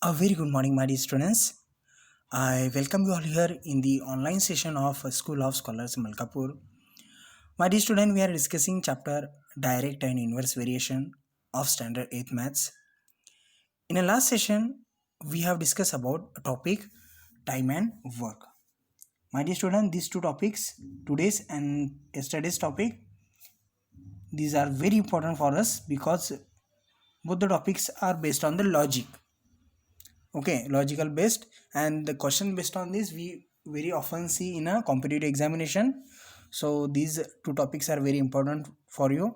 A very good morning, my dear students. I welcome you all here in the online session of School of Scholars Malkapur. My dear student, we are discussing chapter Direct and Inverse Variation of Standard 8 Maths. In the last session, we have discussed about a topic time and work. My dear student, these two topics, today's and yesterday's topic, these are very important for us because both the topics are based on the logic. Okay, logical based, and the question based on this we very often see in a competitive examination. So these two topics are very important for you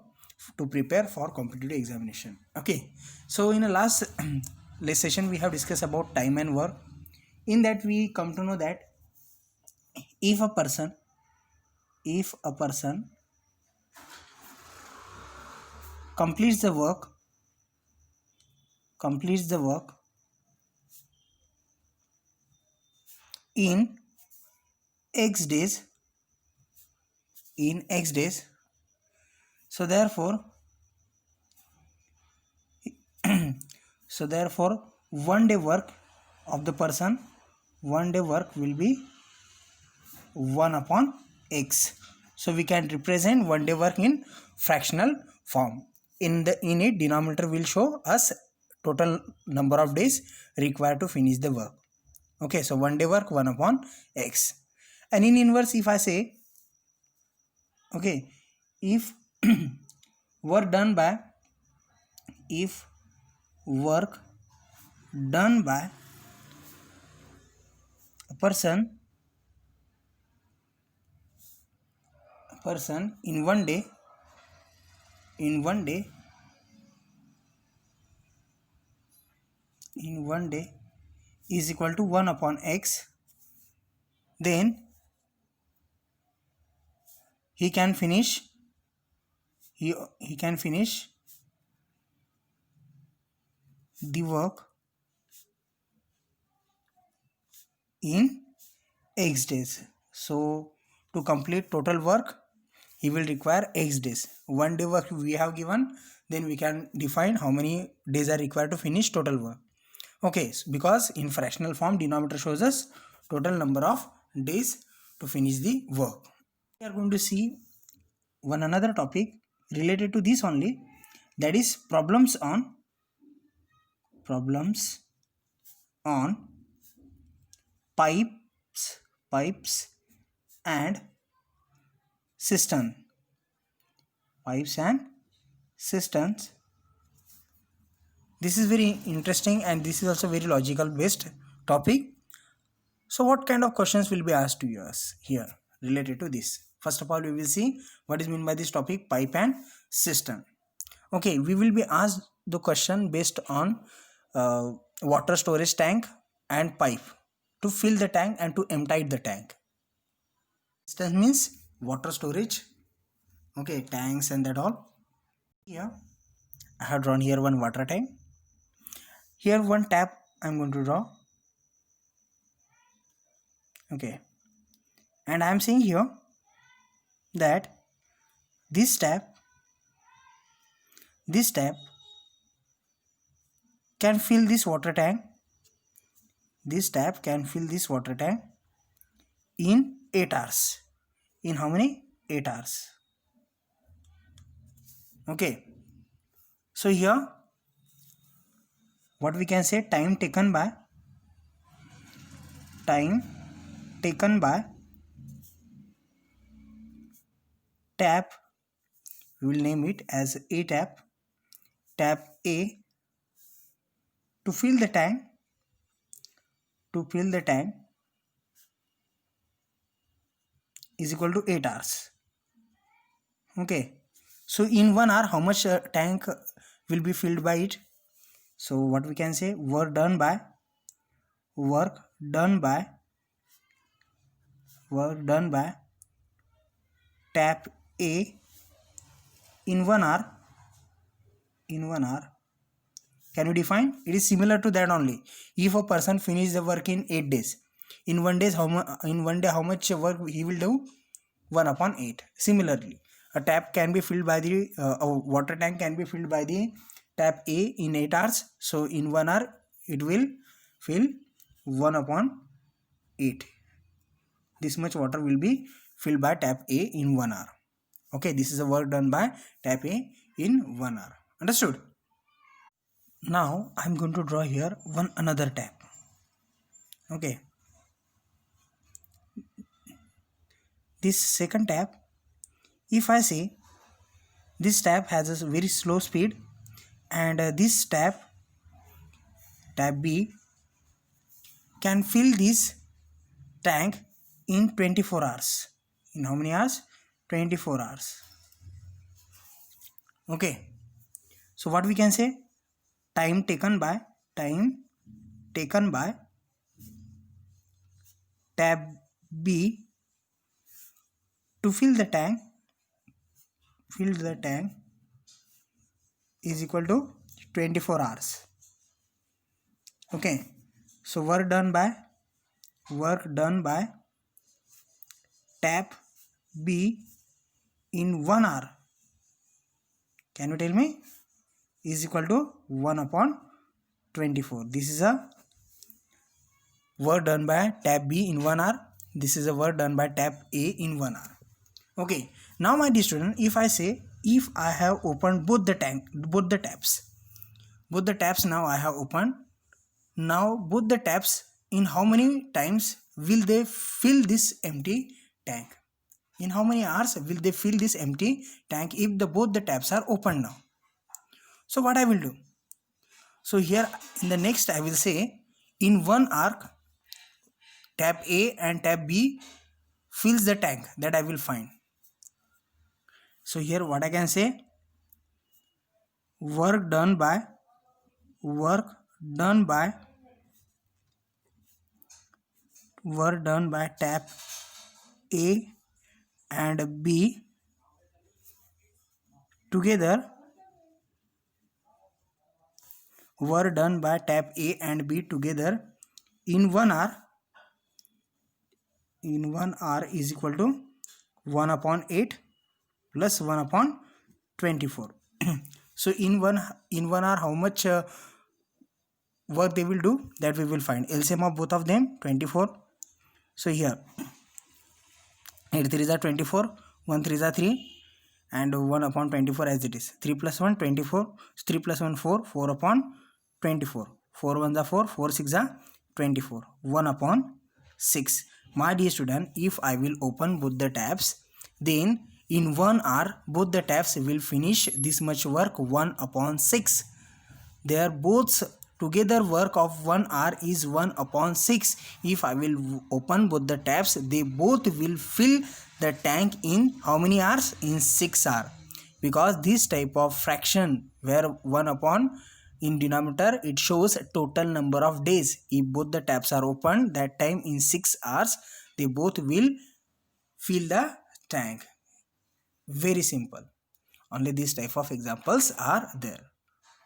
to prepare for competitive examination. Okay, so in the last session we have discussed about time and work. In that we come to know that if a person completes the work in x days so therefore one day work of the person will be 1 upon x. So we can represent one day work in fractional form. In it, denominator will show us total number of days required to finish the work. Okay, so one day work 1 upon x. And in inverse, if I say, okay, if work done by a person in one day is equal to 1 upon x, then he can finish the work in x days. So to complete total work he will require x days. One day work we have given, then we can define how many days are required to finish total work. Okay, so because in fractional form denominator shows us total number of days to finish the work. We are going to see one another topic related to this only, that is problems on pipes and cisterns. This is very interesting and this is also very logical based topic. So what kind of questions will be asked to us here related to this? First of all, we will see what is meant by this topic, pipe and cistern. Okay, we will be asked the question based on water storage tank and pipe to fill the tank and to empty the tank. Cistern means water storage, okay, tanks and that all. Here I have drawn here one water tank. Here one tap I am going to draw. Okay, and I am saying here that this tap can fill this water tank. This tap can fill this water tank in 8 hours. In how many? 8 hours. Okay, so here what we can say, time taken by tap, we will name it as A tap A, to fill the tank is equal to 8 hours. Okay, so in 1 hour how much tank will be filled by it? So what we can say, work done by tap A in 1 hour can we define? It is similar to that only. If a person finishes the work in 8 days, in 1 day how much work he will do? 1 upon 8. Similarly, a tap can be filled by a water tank can be filled by the tap A in 8 hours. So in 1 hour it will fill 1 upon 8. This much water will be filled by tap A in 1 hour. Okay, this is the work done by tap A in 1 hour. Understood? Now I am going to draw here another tap. Okay, this second tap, if I say this tap has a very slow speed, and this tap B, can fill this tank in 24 hours. In how many hours? 24 hours. Okay, so what we can say? Time taken by tab B to fill the tank is equal to 24 hours. Okay, so work done by tap B in 1 hour, can you tell me, is equal to 1 upon 24. This is a work done by tap B in 1 hour. This is a work done by tap A in 1 hour. Okay, now my dear student, if I say, if I have opened both the taps now I have opened. Now both the taps, in how many times will they fill this empty tank? In how many hours will they fill this empty tank if both the taps are open now? So what I will do? So here in the next I will say, in 1 hour tap A and tap B fills the tank, that I will find. So here what I can say, work done by tap A and B together, work done by tap A and B together in 1 hour is equal to 1 upon 8 plus 1 upon 24. So in one hour how much work they will do, that we will find. LCM of both of them 24. So here 8 3s are 24, 1 3s are 3, and 1 upon 24 as it is. 3 plus 1 24, 3 plus 1 4, 4 upon 24, 4 1s are 4, 4 6 are 24, 1 upon 6. My dear student, if I will open both the tabs, then in 1 hour both the tabs will finish this much work, 1 upon 6. Their both together work of 1 hour is 1 upon 6. If I will open both the tabs, they both will fill the tank in how many hours? In 6 hours. Because this type of fraction where 1 upon in denominator, it shows total number of days. If both the tabs are open, that time in 6 hours they both will fill the tank. Very simple. Only this type of examples are there.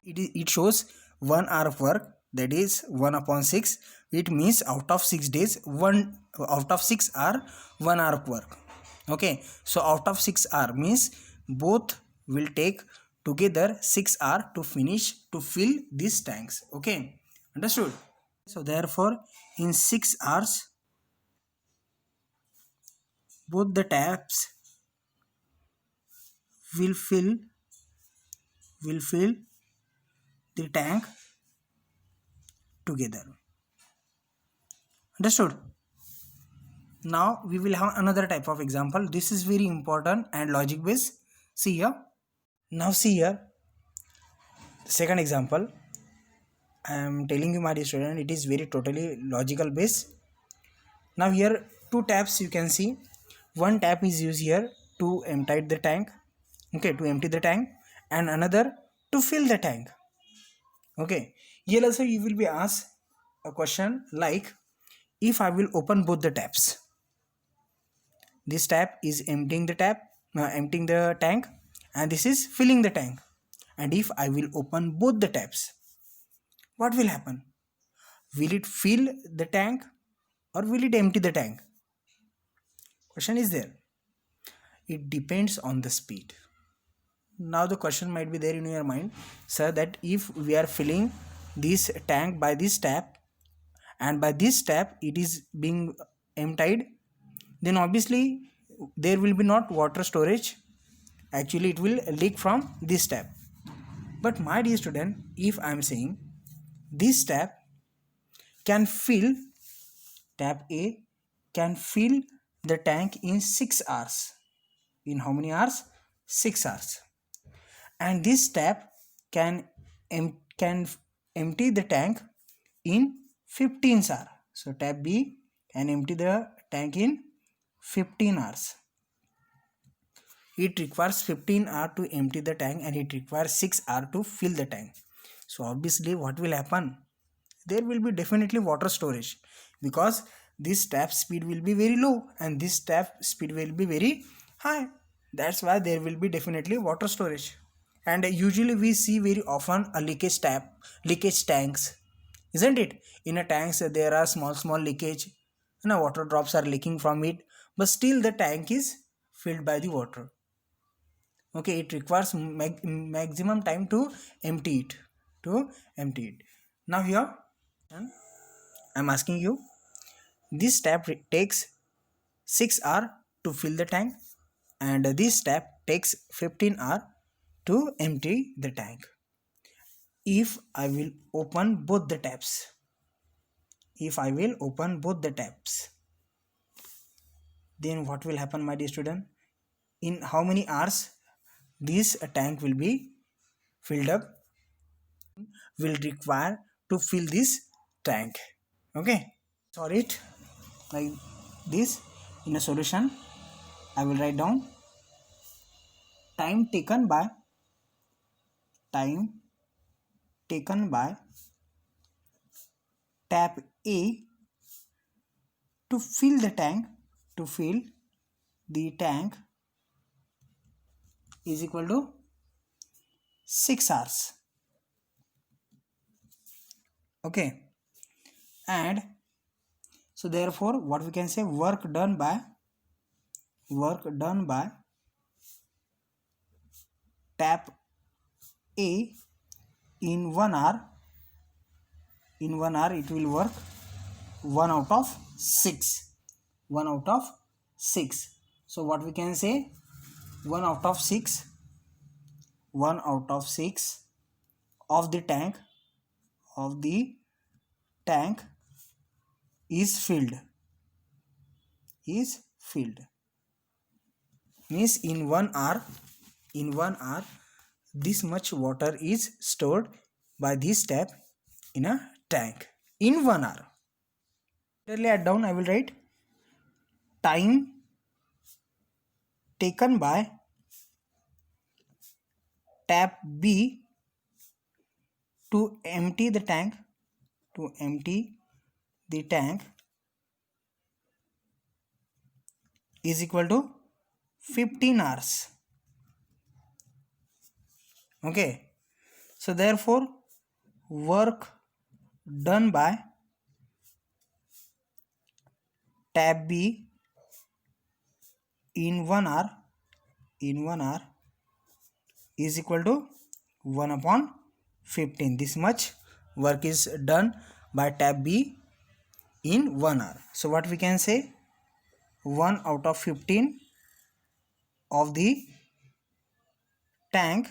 It shows 1 hour of work, that is 1 upon 6. It means out of 6 days, 1 out of 6 are 1 hour of work. Okay, so out of 6 hour means both will take together 6 hours to fill these tanks. Okay, understood? So therefore in 6 hours both the taps will fill the tank together. Understood? Now we will have another type of example. This is very important and logic based. See here. Now see here, second example. I am telling you, my dear student, it is very totally logical based. Now here two taps you can see. One tap is used here to empty the tank. Okay, to empty the tank, and another to fill the tank. Okay, here also you will be asked a question like, if I will open both the taps, this tap is emptying the tank, and this is filling the tank, and if I will open both the taps, what will happen? Will it fill the tank or will it empty the tank? Question is there. It depends on the speed. Now the question might be there in your mind, sir, that if we are filling this tank by this tap, and by this tap it is being emptied, then obviously there will be not water storage. Actually it will leak from this tap. But my dear student, if I am saying this tap can fill, tap A can fill the tank in 6 hours. In how many hours? 6 hours. And this tap can empty the tank in 15 hours. So tap B can empty the tank in 15 hours. It requires 15 hours to empty the tank, and it requires 6 hours to fill the tank. So obviously what will happen? There will be definitely water storage, because this tap speed will be very low and this tap speed will be very high. That's why there will be definitely water storage. And usually we see very often a leakage tanks, isn't it? In a tanks there are small leakage and water drops are leaking from it, but still the tank is filled by the water. Okay, it requires maximum time to empty it. Now here I'm asking you, this tap takes 6 hours to fill the tank, and this tap takes 15 hours to empty the tank. If I will open both the taps, then what will happen, my dear student? In how many hours this tank will be filled up, will require to fill this tank. Okay, solve it like this. In a solution I will write down time taken by tap A to fill the tank is equal to 6 hours. Okay, and so therefore what we can say, work done by tap A in 1 hour, it will work 1 out of 6. So what we can say, 1 out of 6 of the tank is filled. Means in 1 hour this much water is stored by this tap in a tank in 1 hour. Clearly add down, I will write time taken by tap B to empty the tank is equal to 15 hours. Okay, so therefore work done by tab B in 1 hour is equal to 1 upon 15. This much work is done by tab B in 1 hour. So what we can say, 1 out of 15 of the tank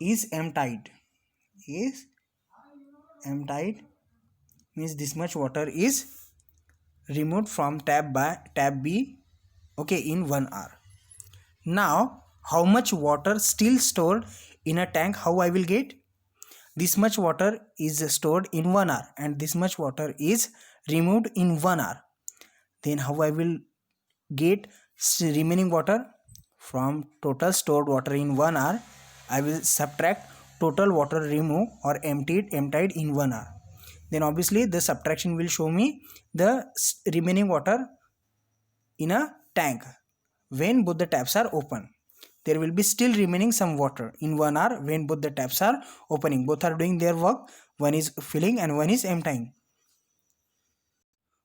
is emptied. Means this much water is removed from tab B, okay, in 1 hour. Now how much water still stored in a tank, how I will get? This much water is stored in 1 hour and this much water is removed in 1 hour. Then how I will get remaining water? From total stored water in 1 hour, I will subtract total water removed or emptied in 1 hour. Then obviously the subtraction will show me the remaining water in a tank when both the taps are open. There will be still remaining some water in 1 hour when both the taps are opening. Both are doing their work. One is filling and one is emptying.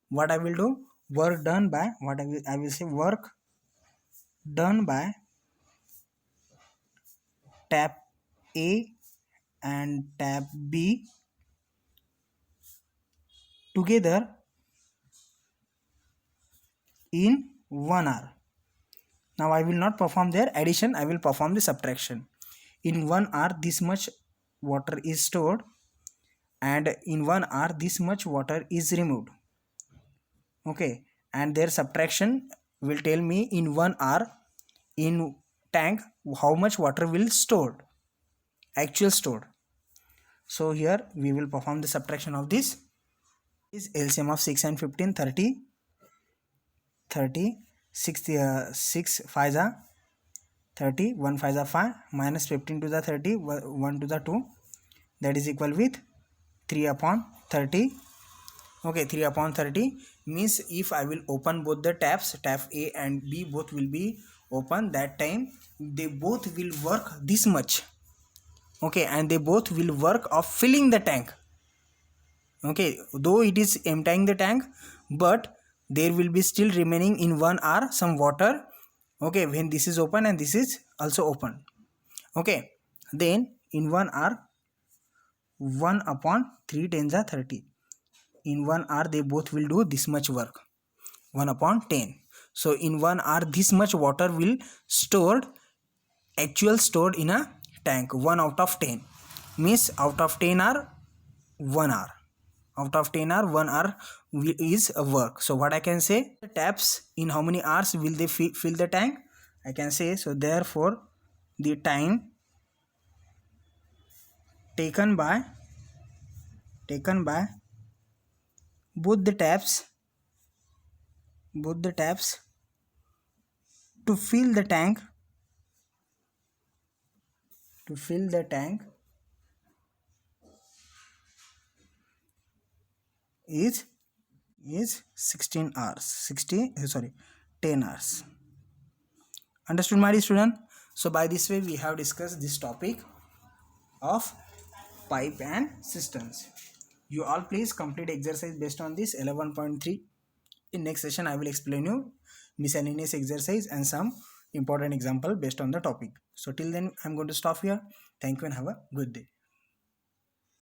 What I will do? Work done by, I will say work done by tap A and tap B together in 1 hour. Now I will not perform their addition, I will perform the subtraction. In 1 hour this much water is stored, and in 1 hour this much water is removed. Okay, and their subtraction will tell me in 1 hour in tank how much water will stored, actual stored. So here we will perform the subtraction of this. Is LCM of 6 and 15, 30. 6 5 are 30, 1 5 are 5, minus 15 to the 30, 1 to the 2, that is equal with 3 upon 30. Okay, 3 upon 30 means if I will open both the taps, tap A and B both will be open, that time they both will work this much. Okay, and they both will work of filling the tank. Okay, though it is emptying the tank, but there will be still remaining in 1 hour some water. Okay, when this is open and this is also open. Okay, then in 1 hour 1 upon 3 tens are 30. In 1 hour they both will do this much work, 1 upon 10. So in 1 hour this much water will stored, actual stored in a tank. 1 out of 10 means out of 10 hour 1 hour, out of 10 hour 1 hour is a work. So what I can say, the taps in how many hours will they fill the tank, I can say. So therefore the time taken by both the taps to fill the tank is 16 hours, 10 hours. Understood, my dear student? So by this way we have discussed this topic of pipe and cisterns. You all please complete exercise based on this 11.3. In next session I will explain you miscellaneous exercise and some important example based on the topic. So till then I'm going to stop here. Thank you and have a good day.